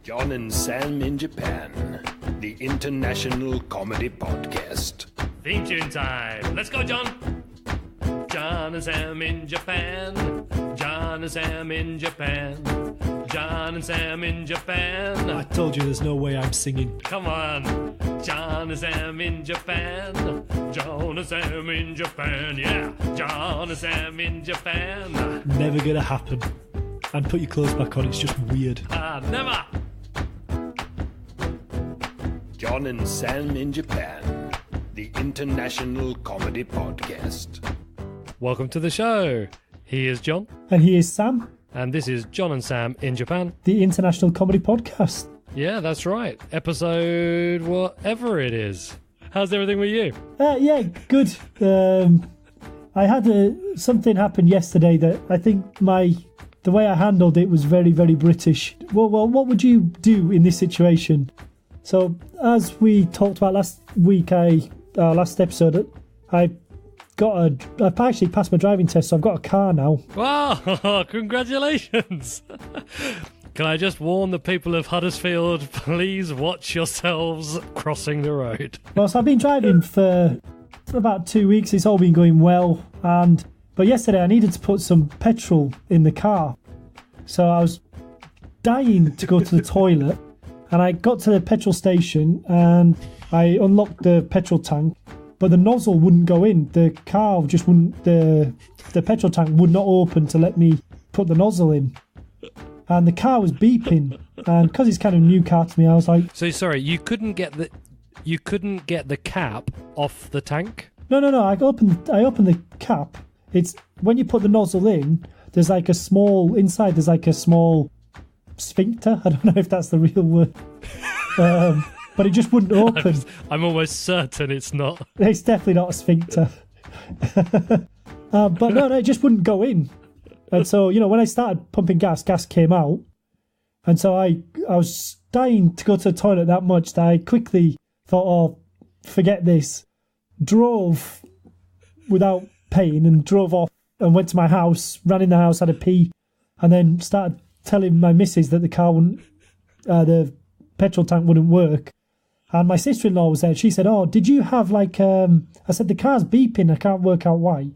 John and Sam in Japan, the international comedy podcast. Theme tune time. Let's go, John. John and Sam in Japan. John and Sam in Japan. John and Sam in Japan. I told you there's no way I'm singing. Come on. John and Sam in Japan. John and Sam in Japan. Yeah. John and Sam in Japan. Never gonna happen. And put your clothes back on, it's just weird. Never. John and Sam in Japan, the international comedy podcast. Welcome to the show. He is John. And he is Sam. And this is John and Sam in Japan, the international comedy podcast. Yeah, that's right. Episode whatever it is. How's everything with you? Yeah, good. I had something happen yesterday that I think the way I handled it was very, very British. Well, what would you do in this situation? So, as we talked about last week, last episode, I actually passed my driving test, so I've got a car now. Wow, congratulations. Can I just warn the people of Huddersfield, please watch yourselves crossing the road. Well, so I've been driving for about 2 weeks. It's all been going well. But yesterday I needed to put some petrol in the car. So I was dying to go to the toilet. And I got to the petrol station and I unlocked the petrol tank. But the nozzle wouldn't go in. The car just wouldn't... The petrol tank would not open to let me put the nozzle in. And the car was beeping. And because it's kind of a new car to me, I was like... So sorry, you couldn't get the cap off the tank? No. I opened the cap. It's when you put the nozzle in, there's like a small... Inside there's like a small sphincter. I don't know if that's the real word. But it just wouldn't open. I'm almost certain it's not. It's definitely not a sphincter. But no, it just wouldn't go in. And so, when I started pumping gas came out. And so I was dying to go to the toilet that much that I quickly thought, oh, forget this. Drove without paying and drove off and went to my house, ran in the house, had a pee, and then started telling my missus that the petrol tank wouldn't work. And my sister-in-law was there. She said, oh, did you have I said, the car's beeping. I can't work out why.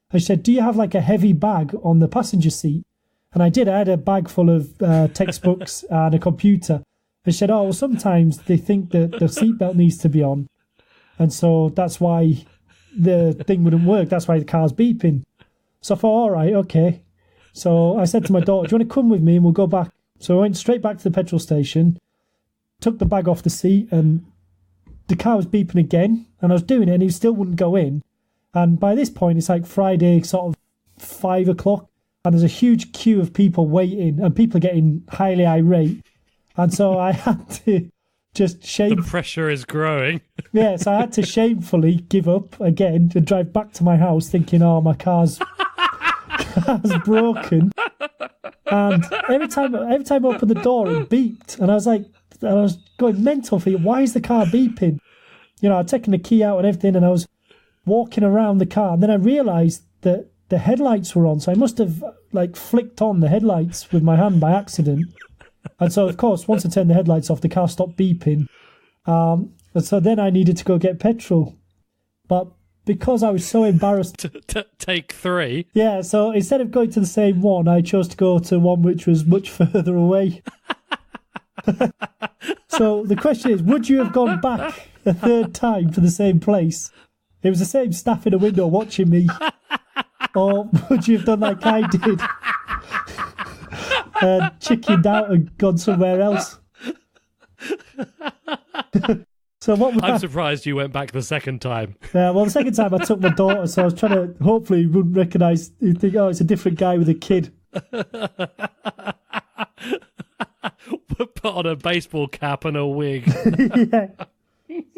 And she said, do you have a heavy bag on the passenger seat? And I did. I had a bag full of textbooks and a computer. And she said, oh, well, sometimes they think that the seatbelt needs to be on. And so that's why the thing wouldn't work. That's why the car's beeping. So I thought, all right, okay. So I said to my daughter, do you want to come with me and we'll go back? So I went straight back to the petrol station, took the bag off the seat, and the car was beeping again. And I was doing it and it still wouldn't go in. And by this point, it's like Friday, sort of 5 o'clock. And there's a huge queue of people waiting and people are getting highly irate. And so I had to just The pressure is growing. Yes, I had to shamefully give up again and drive back to my house thinking, oh, my car's broken. And every time I opened the door, it beeped. And I was going mental thinking, why is the car beeping? I'd taken the key out and everything and I was walking around the car. And then I realised that the headlights were on. So I must have flicked on the headlights with my hand by accident. And so, of course, once I turned the headlights off, the car stopped beeping. And so then I needed to go get petrol. But because I was so embarrassed... Take 3? Yeah, so instead of going to the same one, I chose to go to one which was much further away. So the question is, would you have gone back a third time to the same place? It was the same staff in a window watching me. Or would you have done like I did? Chickened out and gone somewhere else. So I'm surprised you went back the second time. Yeah, well, the second time I took my daughter, so I was trying to, hopefully you wouldn't recognise, you'd think, oh, it's a different guy with a kid. Put on a baseball cap and a wig. Yeah.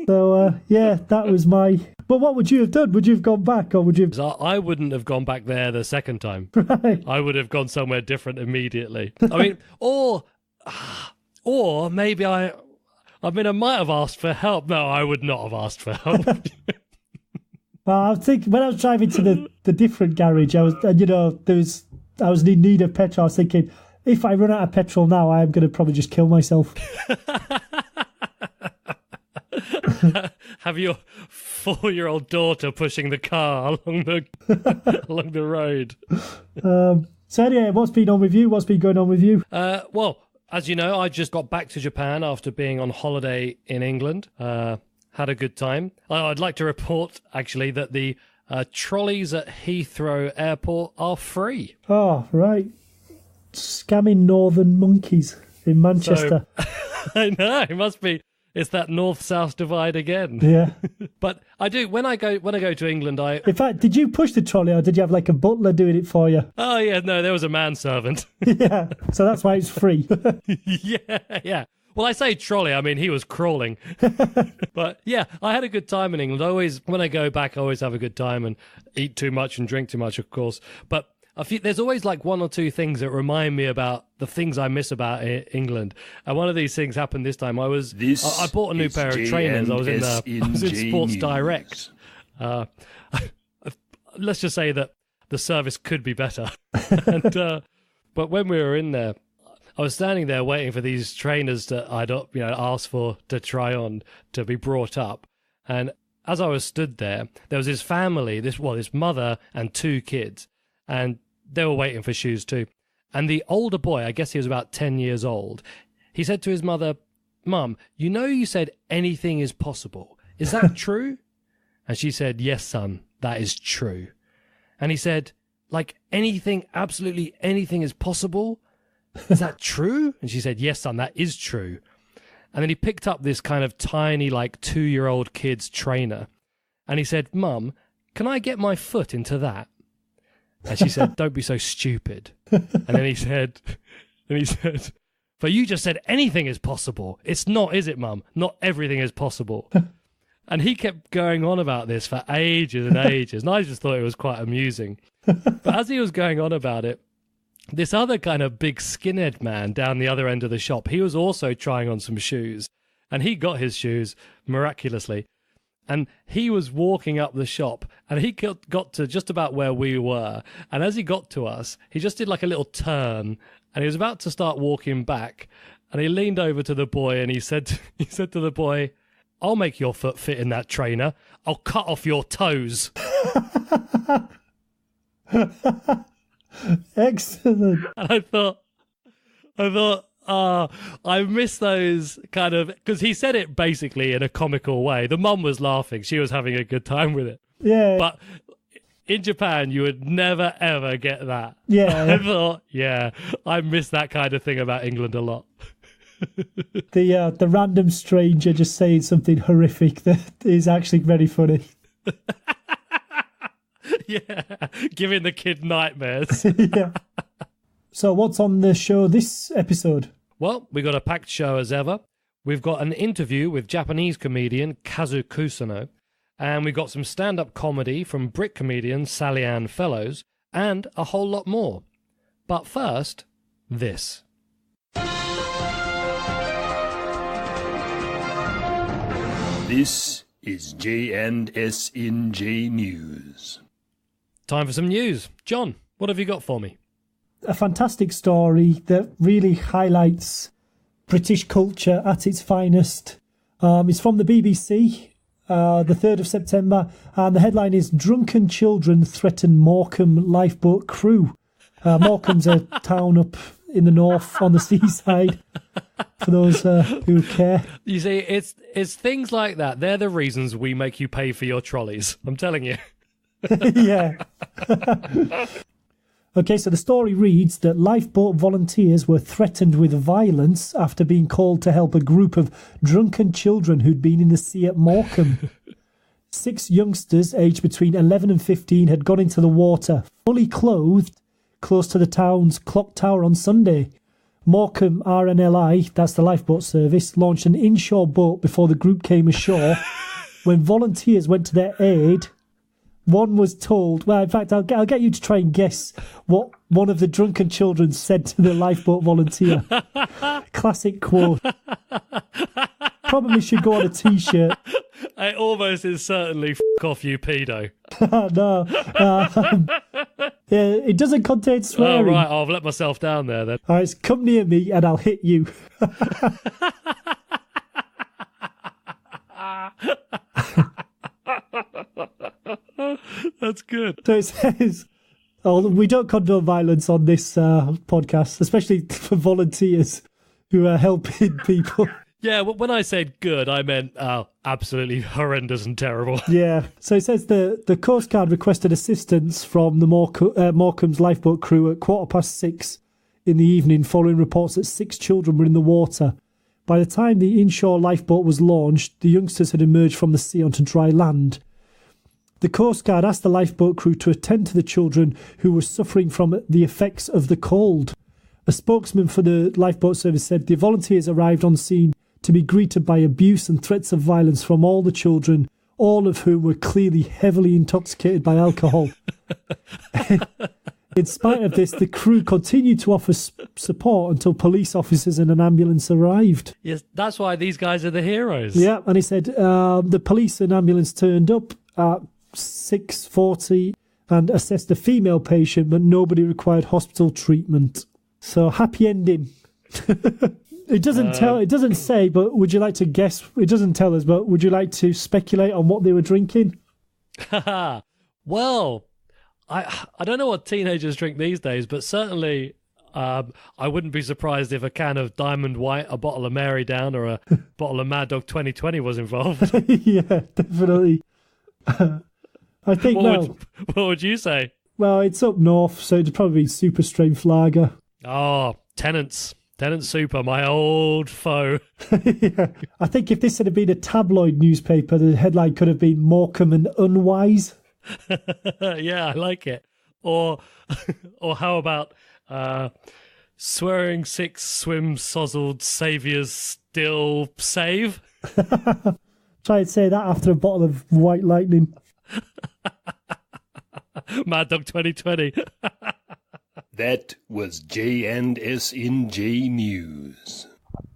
So, that was my... But what would you have done? Would you have gone back or would you have... I wouldn't have gone back there the second time. Right. I would have gone somewhere different immediately. I mean, or maybe I might have asked for help. No, I would not have asked for help. Well, I was thinking, when I was driving to the different garage, I was in need of petrol. I was thinking, if I run out of petrol now, I'm going to probably just kill myself. Have your 4-year-old daughter pushing the car along the road. So anyway, what's been on with you? What's been going on with you? Well, as you know, I just got back to Japan after being on holiday in England. Had a good time. I'd like to report, actually, that the trolleys at Heathrow Airport are free. Oh, right. Scamming northern monkeys in Manchester. So, I know, it must be. It's that north-south divide again. Yeah. But I do, when I go to England, In fact, did you push the trolley or did you have like a butler doing it for you? Oh, yeah, no, there was a manservant. Yeah, so that's why it's free. Yeah. Well, I say trolley, I mean, he was crawling. But yeah, I had a good time in England. When I go back, I always have a good time and eat too much and drink too much, of course. But there's always like one or two things that remind me about the things I miss about England. And one of these things happened this time. I bought a new pair of trainers. I was in Sports Direct. Let's just say that the service could be better. But when we were in there, I was standing there waiting for these trainers that I'd asked for to try on to be brought up. And as I was stood there, there was this family, this mother and 2 kids. And they were waiting for shoes too. And the older boy, I guess he was about 10 years old, he said to his mother, "Mum, you said anything is possible. Is that true?" And she said, "Yes, son, that is true." And he said, "Like anything, absolutely anything is possible? Is that true?" And she said, "Yes, son, that is true." And then he picked up this kind of tiny, like 2-year-old kid's trainer. And he said, "Mum, can I get my foot into that?" And she said, "Don't be so stupid." And then he said, "But you just said anything is possible. It's not, is it, Mum? Not everything is possible." And he kept going on about this for ages and ages. And I just thought it was quite amusing. But as he was going on about it, this other kind of big skinhead man down the other end of the shop, he was also trying on some shoes. And he got his shoes miraculously. And he was walking up the shop, and he got to just about where we were. And as he got to us, he just did like a little turn, and he was about to start walking back. And he leaned over to the boy, and he said to the boy, "I'll make your foot fit in that trainer. I'll cut off your toes." Excellent. And I thought, I miss those kind of, because he said it basically in a comical way. The mum was laughing. She was having a good time with it. Yeah. But in Japan, you would never, ever get that. Yeah. I thought, yeah, I miss that kind of thing about England a lot. The random stranger just saying something horrific that is actually very funny. Yeah, giving the kid nightmares. Yeah. So what's on the show this episode? Well, we got a packed show as ever. We've got an interview with Japanese comedian Kazu Kusano, and we've got some stand-up comedy from Brit comedian Sallyanne Fellows, and a whole lot more. But first, this. This is J&SNJ News. Time for some news. John, what have you got for me? A fantastic story that really highlights British culture at its finest. It's from the BBC, the 3rd of September, and the headline is "Drunken Children Threaten Morecambe Lifeboat Crew." Morecambe's a town up in the north on the seaside, for those who care. You see, it's things like that. They're the reasons we make you pay for your trolleys. I'm telling you. Yeah. Okay, so the story reads that lifeboat volunteers were threatened with violence after being called to help a group of drunken children who'd been in the sea at Morecambe. 6 youngsters aged between 11 and 15 had gone into the water, fully clothed, close to the town's clock tower on Sunday. Morecambe RNLI, that's the lifeboat service, launched an inshore boat before the group came ashore. When volunteers went to their aid, one was told, well, in fact, I'll get you to try and guess what one of the drunken children said to the lifeboat volunteer. Classic quote. Probably should go on a T-shirt. It almost is certainly "F*** off, you pedo." No. It doesn't contain Oh, swearing. right. I've let myself down there then. All right, come near me and I'll hit you. That's good. So it says, we don't condone violence on this podcast, especially for volunteers who are helping people. Yeah, when I said good, I meant absolutely horrendous and terrible. Yeah. So it says the Coast Guard requested assistance from the Morecambe's lifeboat crew at 6:15 in the evening following reports that 6 children were in the water. By the time the inshore lifeboat was launched, the youngsters had emerged from the sea onto dry land. The Coast Guard asked the lifeboat crew to attend to the children who were suffering from the effects of the cold. A spokesman for the lifeboat service said the volunteers arrived on scene to be greeted by abuse and threats of violence from all the children, all of whom were clearly heavily intoxicated by alcohol. In spite of this, the crew continued to offer support until police officers and an ambulance arrived. Yes, that's why these guys are the heroes. Yeah, and he said the police and ambulance turned up at 6:40 and assessed a female patient, but nobody required hospital treatment. So happy ending. It doesn't tell. It doesn't say. But would you like to guess? It doesn't tell us. But would you like to speculate on what they were drinking? Well, I don't know what teenagers drink these days, but certainly I wouldn't be surprised if a can of Diamond White, a bottle of Mary Down, or a bottle of Mad Dog 2020 was involved. Yeah, definitely. I think. What would you say? Well, it's up north, so it'd probably be super strength lager. Oh, Tennant Super, my old foe. Yeah. I think if this had been a tabloid newspaper, the headline could have been Morecambe and Unwise. Yeah, I like it. Or how about swearing 6 swim sozzled saviours still save? Try and say that after a bottle of White Lightning. Mad Dog 2020. That was J&SNJ News.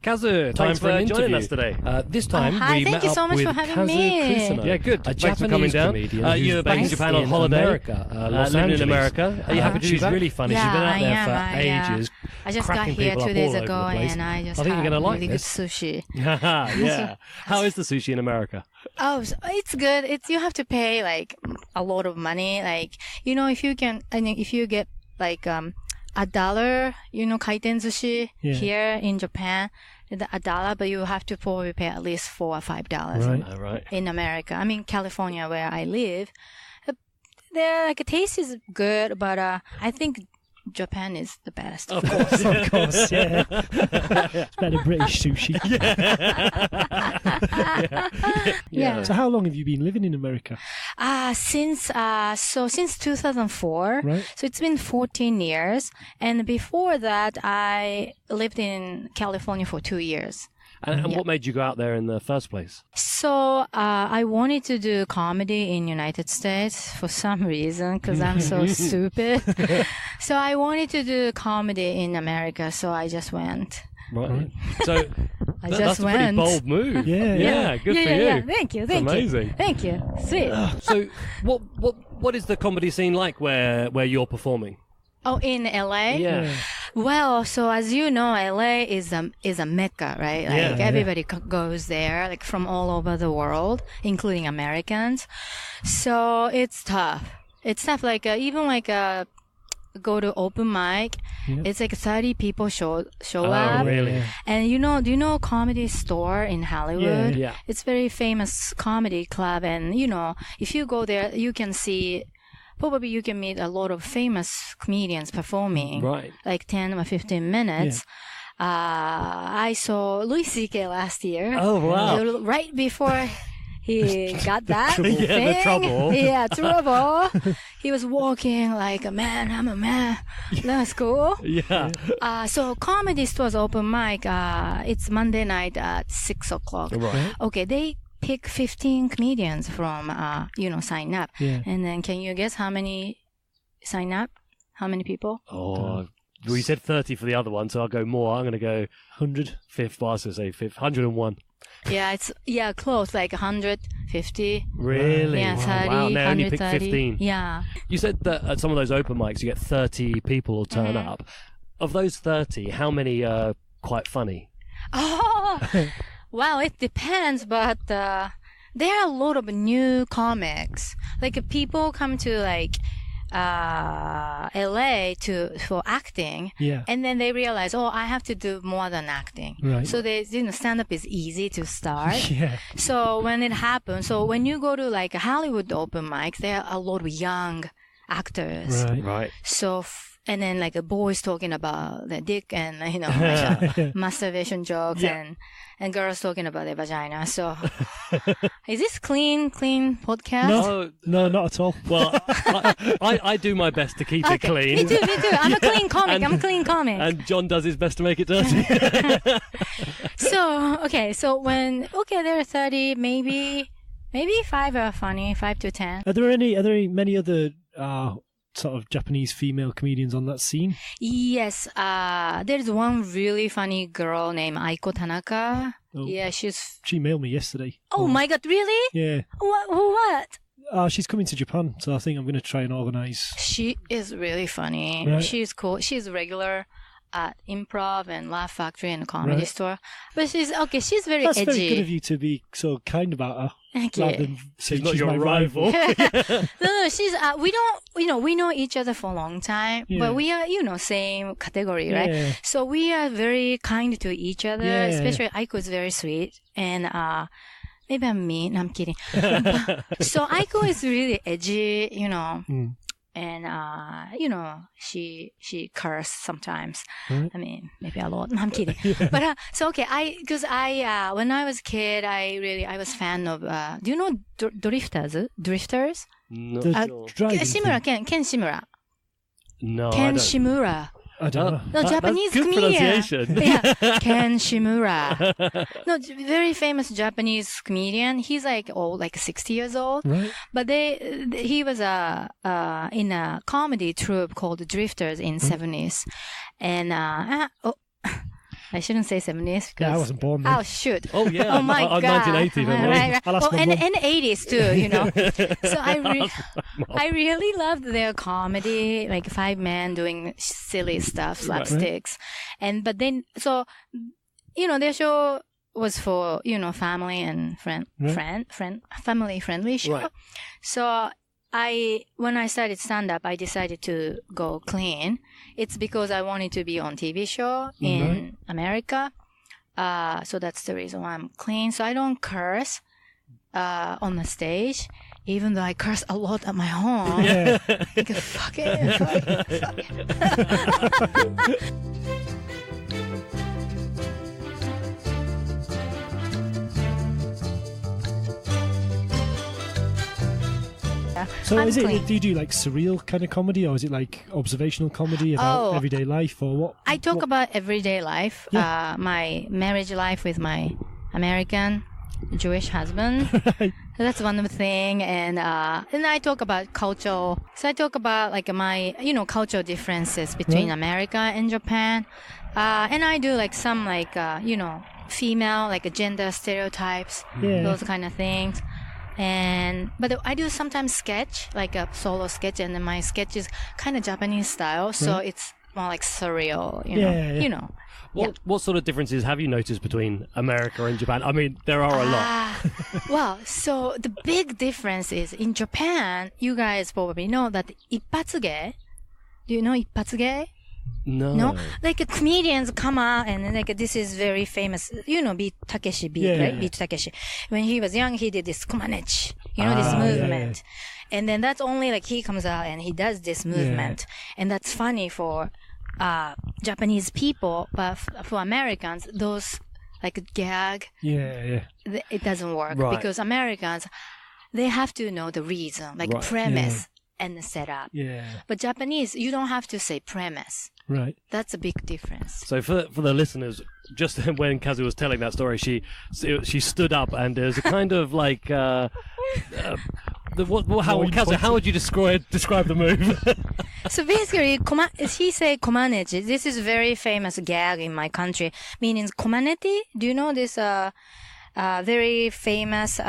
Kazu, time for an joining us today. This time hi, we thank met you so up much with for having Kazu me. Kusano, Yeah, good. a Thanks Japanese for coming down. comedian who's You're back in based Japan on in holiday. America, Los living Angeles. in America. Are you happy to be She's back? really funny. Yeah, She's been out there I for am, ages. I just got cracking here people 2 up days all over ago, the place. and I just I think you're had gonna like really this. good sushi. Yeah. How is the sushi in America? Oh, so it's good. You have to pay like a lot of money. Like, if you get like $1, kaiten sushi here in Japan, $1, but you have to probably pay at least $4 or $5 Right. in America. I mean, California, where I live, the taste is good, but I think Japan is the best. Of course, yeah. It's better British sushi. Yeah. So how long have you been living in America? Since 2004. Right. So it's been 14 years. And before that, I lived in California for 2 years. And what made you go out there in the first place? So I wanted to do comedy in United States for some reason because I'm so stupid. So I wanted to do comedy in America, so I just went. Right. So Just that's a pretty went. bold move. Yeah. Good for you. Yeah. Thank you. Amazing. Thank you. Sweet. So what is the comedy scene like where you're performing? Oh, in LA? Yeah. Well, so as you know, LA is a mecca, right? Like everybody goes there, like from all over the world, including Americans. So it's tough. It's tough. Like even go to open mic, it's like 30 people show up. Really? And do you know Comedy Store in Hollywood? Yeah. It's very famous comedy club, and if you go there, you can see. Probably you can meet a lot of famous comedians performing, Right. like 10 or 15 minutes. I saw Louis C.K. last year. Oh, wow. Right before he got that Yeah, the thing. trouble. Yeah, trouble. He was walking like a man. I'm a man. That's cool. Yeah. So Comedy Store's open mic, it's Monday night at 6 o'clock. Right. Okay, they pick 15 comedians from, sign up. Yeah. And then can you guess how many sign up? How many people? Oh, we said 30 for the other one, so I'll go more. I'm going to go 100. Fifth, well, I was going to say fifth. 101. Yeah, close, like 150. 50. Really? Yeah, 30, Wow, they only picked 130. 15. Yeah. You said that at some of those open mics, you get 30 people will turn up. Of those 30, how many are quite funny? Oh, well, it depends, but there are a lot of new comics. Like people come to like LA for acting, and then they realize, oh, I have to do more than acting. Right. So stand up is easy to start. Yeah. So when it happens, so when you go to like a Hollywood open mics, there are a lot of young actors. Right. So and then like a boys talking about their dick and like, masturbation jokes and girls talking about their vagina. So is this clean podcast? No, not at all. Well, I do my best to keep it clean. Me too. I'm a clean comic. And John does his best to make it dirty. So when there are 30, maybe 5 are funny, 5 to 10. Are there many other sort of Japanese female comedians on that scene? Yes, there's one really funny girl named Aiko Tanaka. Oh. Yeah, she mailed me yesterday. Oh my god, really? Yeah. What? She's coming to Japan, so I think I'm going to try and organise. She is really funny. Right. She's cool. She's regular at Improv and Laugh Factory and Comedy Store. But she's very That's edgy. very good of you to be so kind about her. Thank rather you. than say She's not your my rival. No, she's we know each other for a long time, but we are same category, right? Yeah. So we are very kind to each other. Yeah. Especially Aiko is very sweet, and maybe I'm mean. I'm kidding. So Aiko is really edgy, and she curse sometimes. I mean, maybe a lot. I'm kidding. But because when I was a kid, I was fan of. Do you know Drifters? No. Driving Shimura, thing. Ken Shimura. No, Ken I don't. Shimura. I don't know. No, Japanese that's good comedian. pronunciation. Yeah, Ken Shimura. No, very famous Japanese comedian. He's like 60 years old. Right. But he was in a comedy troupe called Drifters in 70s, and I shouldn't say 70s because Yeah, I wasn't born then. Oh shoot! Oh yeah, Oh my I'm god! 1980 then. Right. I'll ask my and mum. 80s too, So I really loved their comedy, like 5 men doing silly stuff, slapsticks, but then their show was for family and family friendly show. Right. So when I started stand up, I decided to go clean. It's because I wanted to be on TV show in America. So that's the reason why I'm clean. So I don't curse on the stage, even though I curse a lot at my home. Yeah. Like, fuck it. So I'm is it? clean. Do you do like surreal kind of comedy, or is it like observational comedy about everyday life, or what? I talk about everyday life, my marriage life with my American Jewish husband. That's one thing, and I talk about culture. So I talk about like my cultural differences between America and Japan, and I do like some like female like gender stereotypes, those kind of things. But I do sometimes sketch, like a solo sketch, and then my sketch is kind of Japanese style, so it's more like surreal, you know. What sort of differences have you noticed between America and Japan? I mean, there are a lot. Well, so the big difference is in Japan, you guys probably know that ippatsuge. Do you know ippatsuge? No. Like comedians come out and like this is very famous. Beat Takeshi, right? Beat Takeshi. When he was young, he did this komanechi, this movement. And then that's only like he comes out and he does this movement. And that's funny for Japanese people, but for Americans, those like gag, it doesn't work because Americans, they have to know the reason, like premise and the setup. Yeah. But Japanese, you don't have to say premise. Right. That's a big difference. So for the listeners, just when Kazu was telling that story, she stood up and there's a kind of like Kazu, how would you describe the move? So basically, he said komanechi. This is very famous gag in my country, meaning komaneti. Do you know this very famous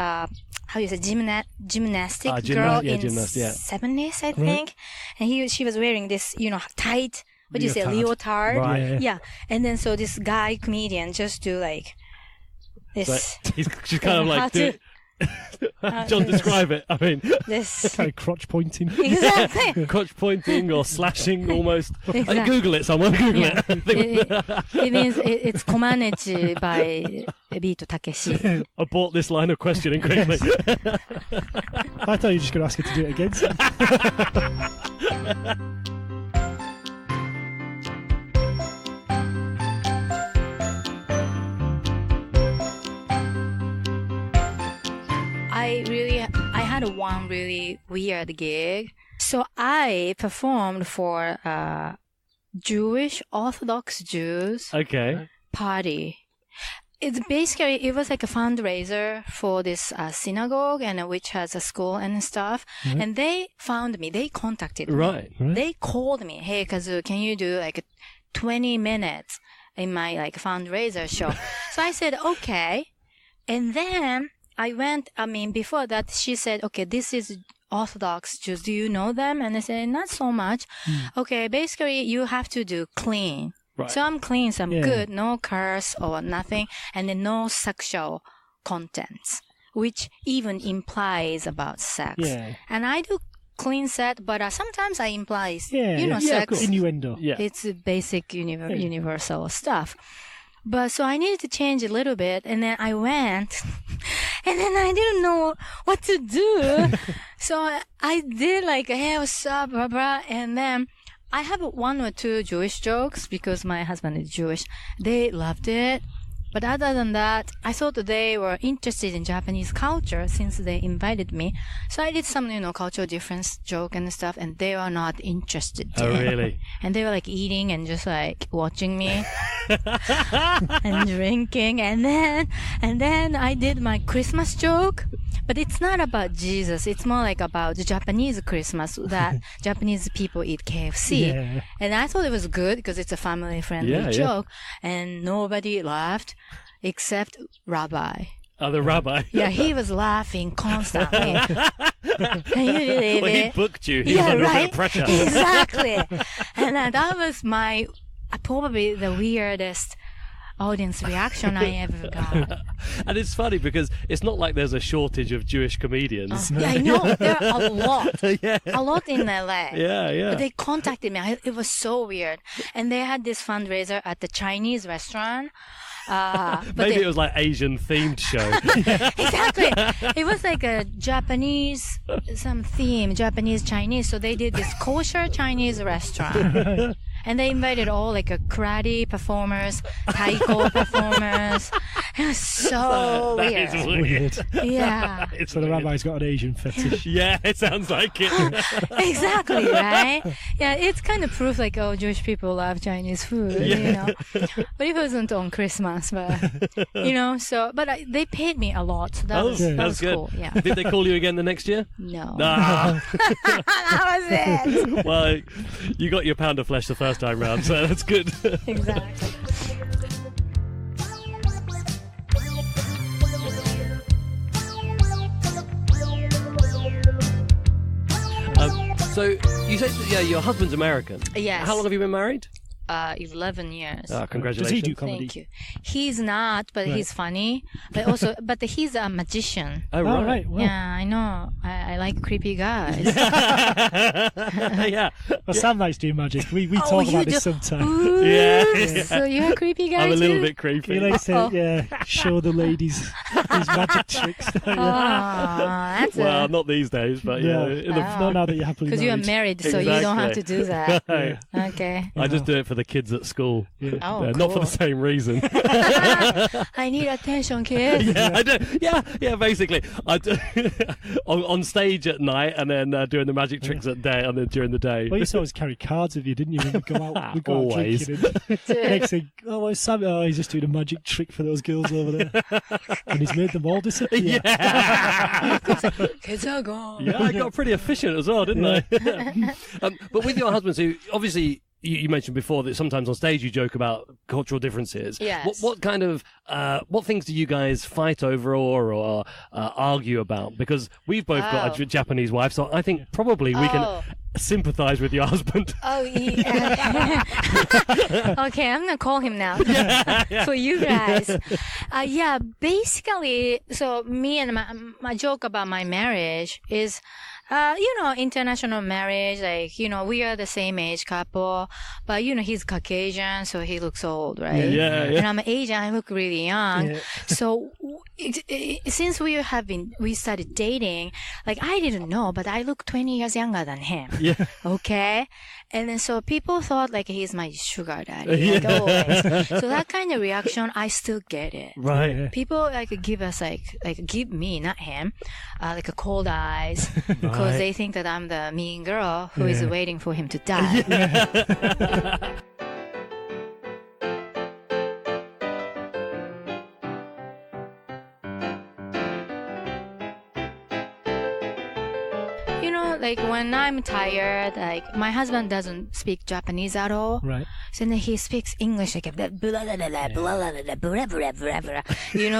how you say gymnastic Gymnast, girl yeah, in gymnast, yeah. 70s, I think. And she was wearing this, tight, what do you say, leotard? Right. Yeah. And then so this guy comedian just do like this. So she's kind of like, John, describe it. I mean, this Kind of crotch pointing. exactly. crotch pointing or slashing almost. Exactly. Google it, someone. Google Yeah. it. It means it's komanechi by Beat Takeshi. I bought this line of questioning quickly. I thought you were just going to ask her to do it again. I had one really weird gig. So I performed for Jewish Orthodox Jews Okay. party. It was like a fundraiser for this synagogue, and which has a school and stuff. And they found me. They contacted me. Right. They called me. Hey, Kazu, can you do like 20 minutes in my like fundraiser show? So I said, okay. And then I went, before that, she said, okay, this is Orthodox Jews. Do you know them? And I said, not so much. Okay, basically, you have to do clean. Right. So I'm clean, so I'm good. No curse or nothing. And then no sexual contents, which even implies about sex. Yeah. And I do clean set, but sometimes I imply, Yeah, sex. innuendo. Yeah. It's basic universal stuff. But so I needed to change a little bit, and then I went, and then I didn't know what to do. So I did like, hey, what's up, blah, blah, and then I have 1 or 2 Jewish jokes because my husband is Jewish. They loved it. But other than that, I thought they were interested in Japanese culture since they invited me. So I did some, cultural difference joke and stuff, and they were not interested. Oh, really? And they were like eating and just like watching me and drinking. And then I did my Christmas joke, but it's not about Jesus. It's more like about the Japanese Christmas that Japanese people eat KFC. Yeah. And I thought it was good because it's a family-friendly joke. And nobody laughed except Rabbi. Oh, the rabbi. Yeah, he was laughing constantly. Can you believe Well, he it? booked you. He was under a bit of pressure. Exactly. And that was my probably the weirdest audience reaction I ever got. And it's funny because it's not like there's a shortage of Jewish comedians. Yeah, I know. There are a lot. Yeah. A lot in LA. Yeah. But they contacted me. It was so weird. And they had this fundraiser at the Chinese restaurant. But Maybe it was like Asian themed show. Exactly. It was like a Japanese, some theme, Japanese Chinese. So they did this kosher Chinese restaurant. And they invited all like a karate performers, taiko performers. It was so That weird. is weird. Yeah. It's So the weird. rabbi's got an Asian fetish. Yeah, it sounds like it. Exactly, right? Yeah, it's kind of proof like, oh, Jewish people love Chinese food, But it wasn't on Christmas, but, but they paid me a lot. So that was that's good. cool, yeah. Did they call you again the next year? No. Ah. That was it. Well, you got your pound of flesh the first time round, so that's good. Exactly. So you said, your husband's American. Yes. How long have you been married? 11 years. Congratulations. Does he do comedy? Thank you. He's not, but he's funny. But he's a magician. Oh, right. Oh, right. Well, Yeah, I know. I like creepy guys. Yeah. well, Sam likes doing magic. We Oh, talk you about do? this sometimes. Ooh, Yeah. So you're a creepy guy I'm a little too? bit creepy. He likes Uh-oh. to show the ladies his magic tricks. Oh, that's Well, not these days, but Yeah. in the Not now that you're happily because married. you're married, so you don't have to do that. Okay. I just do it for the kids at school. Oh, Not for cool. the same reason. I need attention, kid. Yeah, I do. Yeah. Basically, I do on stage at night, and then doing the magic tricks at day, and then during the day. Well, you used to always carry cards with you, didn't you? When we go out, Always. drinking. Next thing, where's Sam? Oh, he's just doing a magic trick for those girls over there, and he's made them all disappear. Yeah. Kids are gone. Yeah, I got pretty efficient as well, didn't I? But with your husband, so obviously you mentioned before that sometimes on stage you joke about cultural differences. Yes. What kind of what things do you guys fight over or argue about? Because we've both got a Japanese wife, so I think probably we can sympathize with your husband. Oh, yeah. Okay, I'm gonna call him now for you guys. Yeah, basically, so me and my joke about my marriage is, international marriage. Like, we are the same age couple, but he's Caucasian, so he looks old, right? Yeah. And I'm Asian, I look really young. Yeah. So since we started dating, like I didn't know, but I look 20 years younger than him. Yeah. Okay. And then so people thought like he's my sugar daddy, like always. So that kind of reaction, I still get it. Right. People like give us give me, not him, like a cold eyes because they think that I'm the mean girl who is waiting for him to die. Like when I'm tired, like my husband doesn't speak Japanese at all. Right. So then he speaks English like blah, blah, blah, blah, blah, blah, blah, blah, blah, blah,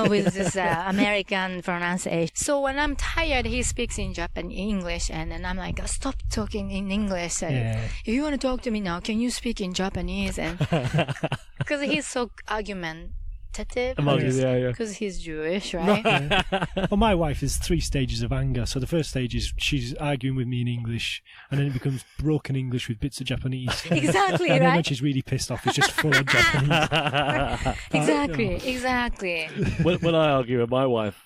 with this American pronunciation. So when I'm tired, he speaks in Japanese English, and then I'm like, stop talking in English. If you want to talk to me now, can you speak in Japanese? And because he's so argumentative. Because he's Jewish, right? Well, my wife is 3 stages of anger. So the first stage is she's arguing with me in English, and then it becomes broken English with bits of Japanese. Exactly, and right? then when she's really pissed off, it's just full of Japanese. Exactly. When I argue with my wife,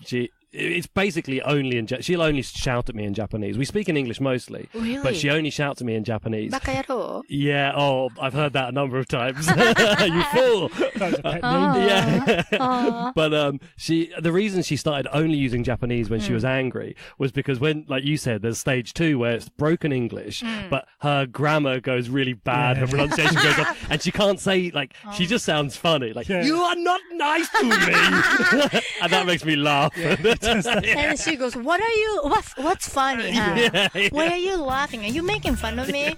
it's basically only in she'll only shout at me in Japanese. We speak in English mostly, really? But she only shouts at me in Japanese. Bakayaro? Yeah, I've heard that a number of times. You fool! That was a pet name. Yeah. But the reason she started only using Japanese when she was angry was because when, like you said, there's stage 2 where it's broken English, but her grammar goes really bad, her pronunciation goes off, and she can't say, she just sounds funny. Like, you are not nice to me! And that makes me laugh. And she goes, what's funny, huh? Why are you laughing? Are you making fun of me?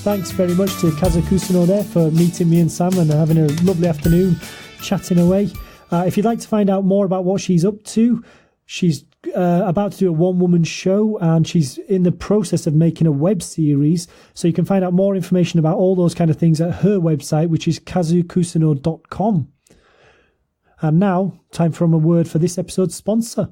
Thanks very much to Kazu Kusano there for meeting me and Sam and having a lovely afternoon chatting away. If you'd like to find out more about what she's up to, she's about to do a one-woman show, and she's in the process of making a web series. So you can find out more information about all those kind of things at her website, which is kazukusano.com. And now, time for a word for this episode's sponsor.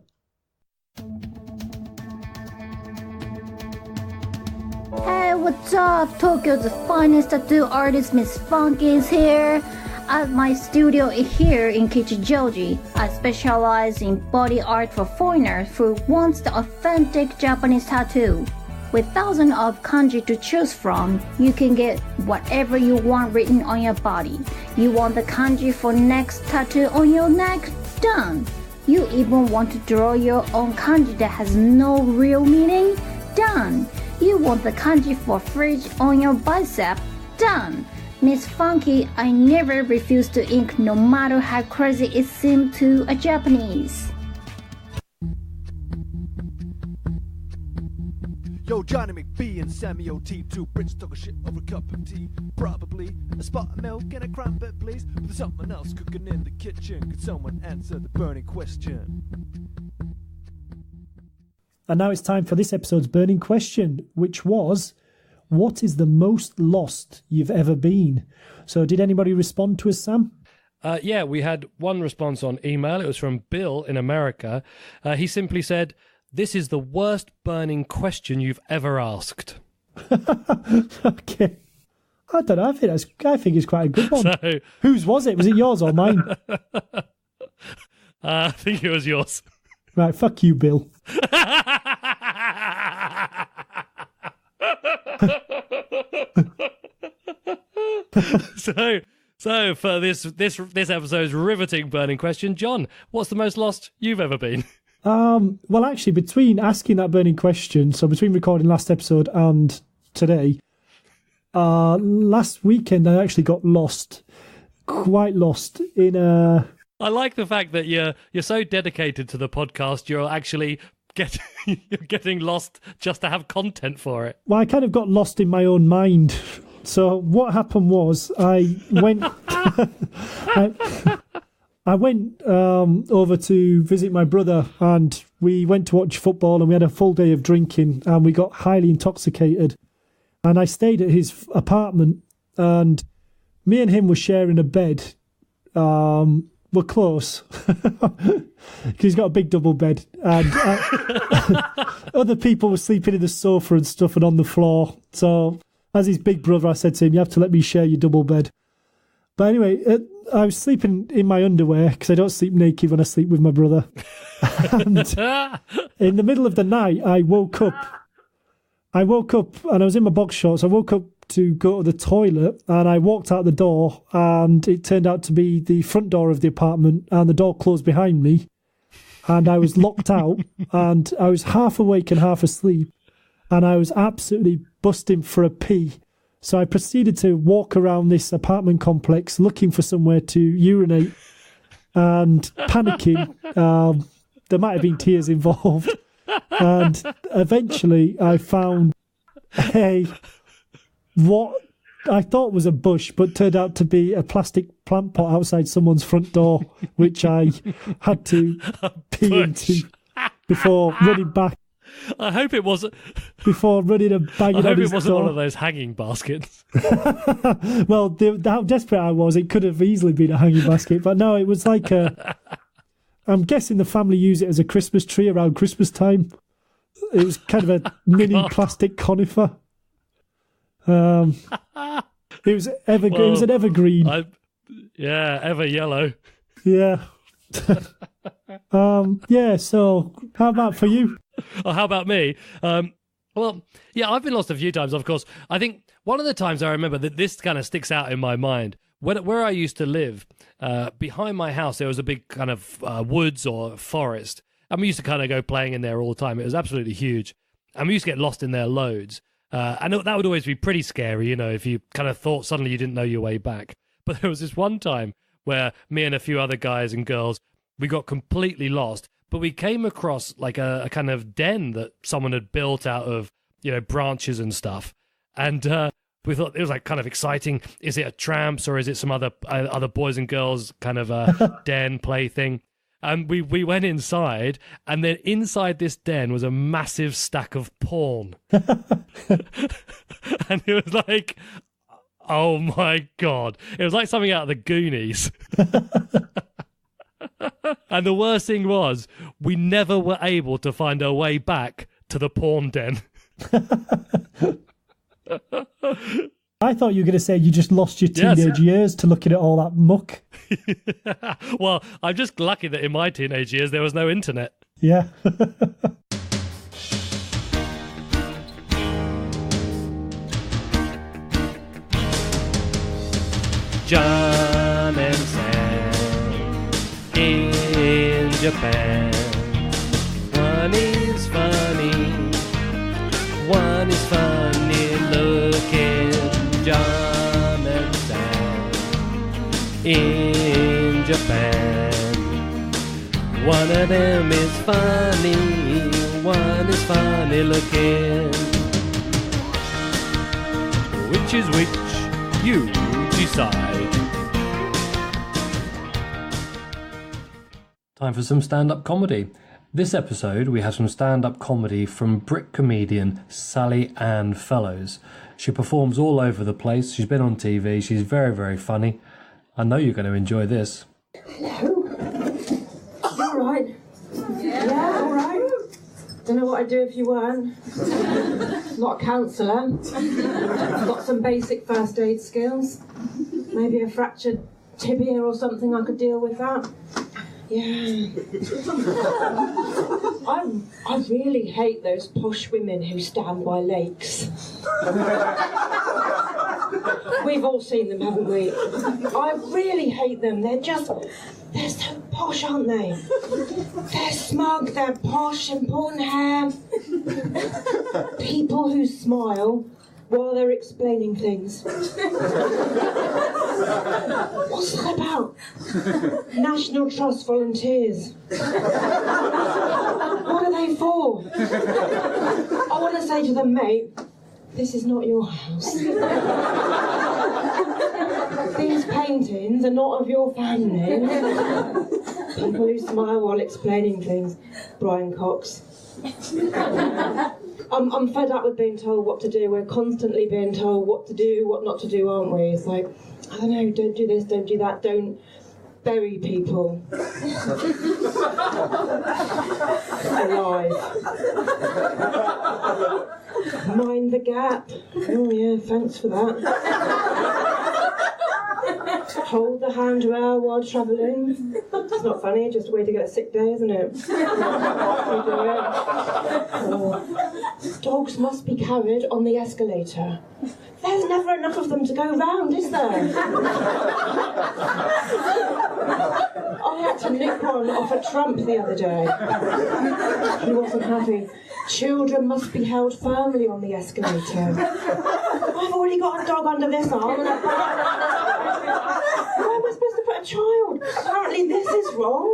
Hey, what's up? Tokyo's finest tattoo artist Miss Funky is here. At my studio here in Kichijoji, I specialize in body art for foreigners who wants the authentic Japanese tattoo. With thousands of kanji to choose from, you can get whatever you want written on your body. You want the kanji for next tattoo on your neck? Done. You even want to draw your own kanji that has no real meaning? Done. You want the kanji for fridge on your bicep? Done. Miss Funky, I never refuse to ink no matter how crazy it seems to a Japanese. Yo, Johnny McBee and Sammy O.T. Two Brits took a shit over a cup of tea. Probably a spot of milk and a crumpet, please. But there's something else cooking in the kitchen. Could someone answer the burning question? And now it's time for this episode's burning question, which was, what is the most lost you've ever been? So did anybody respond to us, Sam? Yeah, we had one response on email. It was from Bill in America. He simply said, "This is the worst burning question you've ever asked." Okay. I don't know. I think it's quite a good one. So, whose was it? Was it yours or mine? I think it was yours. Right, fuck you, Bill. So for this episode's riveting burning question, John, what's the most lost you've ever been? Well, actually, between asking that burning question, so between recording last episode and today, last weekend I actually got lost, quite lost in a... I like the fact that you're so dedicated to the podcast, you're actually you're getting lost just to have content for it. Well, I kind of got lost in my own mind. So what happened was I went I went over to visit my brother, and we went to watch football, and we had a full day of drinking, and we got highly intoxicated. And I stayed at his apartment, and me and him were sharing a bed. We're close. He's got a big double bed, and other people were sleeping in the sofa and stuff and on the floor. So as his big brother, I said to him, you have to let me share your double bed. But anyway, I was sleeping in my underwear because I don't sleep naked when I sleep with my brother. And in the middle of the night, I woke up and I was in my box shorts. I woke up to go to the toilet, and I walked out the door, and it turned out to be the front door of the apartment, and the door closed behind me, and I was locked out, and I was half awake and half asleep, and I was absolutely busting for a pee. So I proceeded to walk around this apartment complex looking for somewhere to urinate and panicking. There might have been tears involved. And eventually I found what I thought was a bush, but turned out to be a plastic plant pot outside someone's front door, which I had to pee into before running back. I hope it wasn't. Before running and banging on his door. I hope it wasn't one of those hanging baskets. Well, how desperate I was, it could have easily been a hanging basket. But no, it was like I'm guessing the family used it as a Christmas tree around Christmas time. It was kind of a mini plastic conifer. It was it was an evergreen. Ever yellow. Yeah. Yeah, so how about for you? Oh, how about me? Well, yeah, I've been lost a few times, of course. I think one of the times I remember that this kind of sticks out in my mind, where I used to live, behind my house, there was a big kind of woods or forest. And we used to kind of go playing in there all the time. It was absolutely huge. And we used to get lost in there loads. And that would always be pretty scary, you know, if you kind of thought suddenly you didn't know your way back. But there was this one time where me and a few other guys and girls, we got completely lost. But we came across like a kind of den that someone had built out of, you know, branches and stuff. And we thought it was like kind of exciting. Is it a tramps or is it some other boys and girls kind of den play thing? And we went inside, and then inside this den was a massive stack of porn. And it was like, oh my God. It was like something out of the Goonies. And the worst thing was, we never were able to find our way back to the porn den. I thought you were going to say you just lost your teenage years to looking at all that muck. Well, I'm just lucky that in my teenage years there was no internet. Yeah. John and Sam in Japan. One is funny, one is funny looking. John and Sam in Japan. One of them is funny, one is funny looking. Which is which, you decide. Time for some stand-up comedy. This episode we have some stand-up comedy from Brit comedian Sallyanne Fellows. She performs all over the place. She's been on TV. She's very, very funny. I know you're going to enjoy this. Hello. You all right? Yeah, all right. Don't know what I'd do if you weren't. Not a counsellor. Got some basic first aid skills. Maybe a fractured tibia or something, I could deal with that. Yeah. I really hate those posh women who stand by lakes. We've all seen them, haven't we? I really hate them. They're so posh, aren't they? They're smug, they're posh, important hair. People who smile while they're explaining things. What's that about? National Trust volunteers. What are they for? I want to say to them, mate, this is not your house. These paintings are not of your family. People who smile while explaining things. Brian Cox. I'm fed up with being told what to do. We're constantly being told what to do, what not to do, aren't we? It's like, I don't know, don't do this, don't do that, don't bury people alive. Mind the gap. Oh yeah, thanks for that. Hold the handrail while travelling. It's not funny, just a way to get a sick day, isn't it? Dogs must be carried on the escalator. There's never enough of them to go round, is there? I had to nick one off a tramp the other day. He wasn't happy. Children must be held firmly on the escalator. I've already got a dog under this arm and I've got another under this arm. Where am I supposed to put a child? Apparently this is wrong.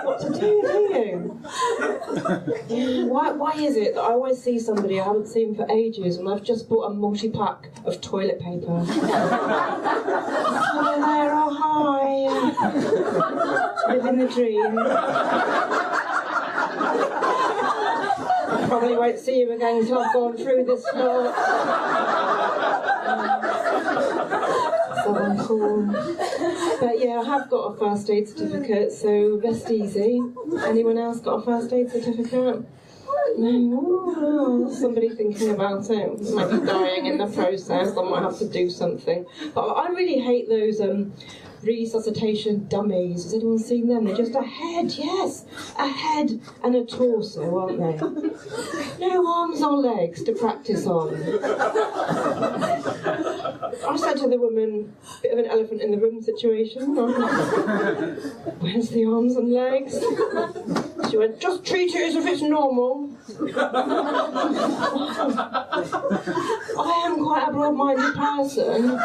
What to do you? Yeah, why is it that I always see somebody I haven't seen for ages and I've just bought a multi-pack of toilet paper? Hello there, oh hi. Living the dream. Probably won't see you again until I've gone through this lot. So cool. But yeah, I have got a first aid certificate, so rest easy. Anyone else got a first aid certificate? No, somebody thinking about it. Might be dying in the process. I might have to do something. But I really hate those resuscitation dummies. Has anyone seen them? They're just a head, yes, a head and a torso, aren't they? No arms or legs to practice on. I said to the woman, bit of an elephant in the room situation. Where's the arms and legs? She went, just treat it as if it's normal. I am quite a broad-minded person.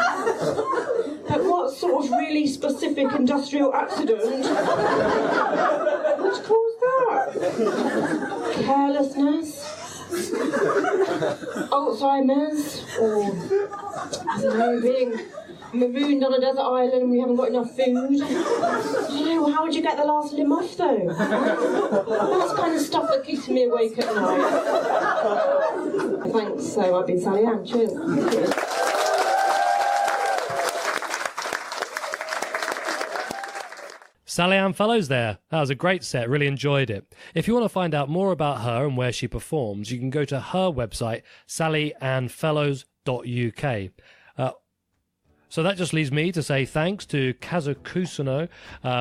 But what sort of really specific industrial accident would cause that? Carelessness? Alzheimer's? Or, I don't know, being marooned on a desert island and we haven't got enough food? I don't know, how would you get the last limb off though? That's kind of stuff that keeps me awake at night. Thanks, so I've been Sallyanne, cheers. Sallyanne Fellows there. That was a great set. Really enjoyed it. If you want to find out more about her and where she performs, you can go to her website, sallyannefellows.uk. So that just leaves me to say thanks to Kazu Kusano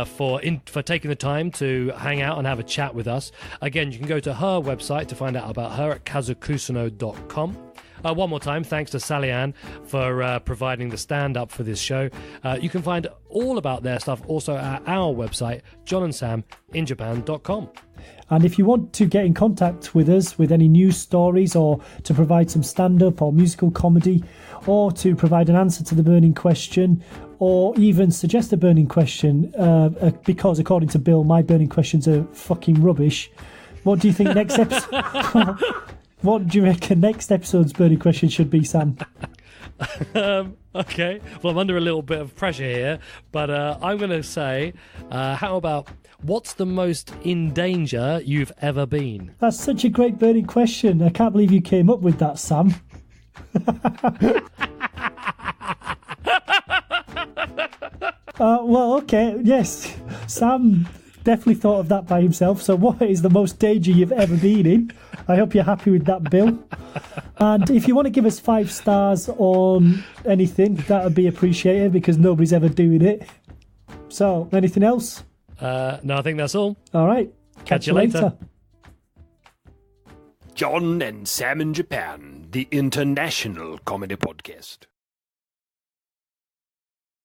for taking the time to hang out and have a chat with us. Again, you can go to her website to find out about her at kazukusano.com. One more time, thanks to Sallyanne for providing the stand-up for this show. You can find all about their stuff also at our website, johnandsaminjapan.com. And if you want to get in contact with us with any news stories or to provide some stand-up or musical comedy or to provide an answer to the burning question or even suggest a burning question, because according to Bill, my burning questions are fucking rubbish, what do you think next episode... What do you reckon next episode's burning question should be, Sam? Okay. Well, I'm under a little bit of pressure here, but I'm going to say, how about, what's the most in danger you've ever been? That's such a great burning question. I can't believe you came up with that, Sam. Well, okay, yes. Sam definitely thought of that by himself. So what is the most danger you've ever been in? I hope you're happy with that, Bill. And if you want to give us 5 stars on anything, that would be appreciated because nobody's ever doing it. So, anything else? No, I think that's all. All right. Catch you later. John and Sam in Japan, the international comedy podcast.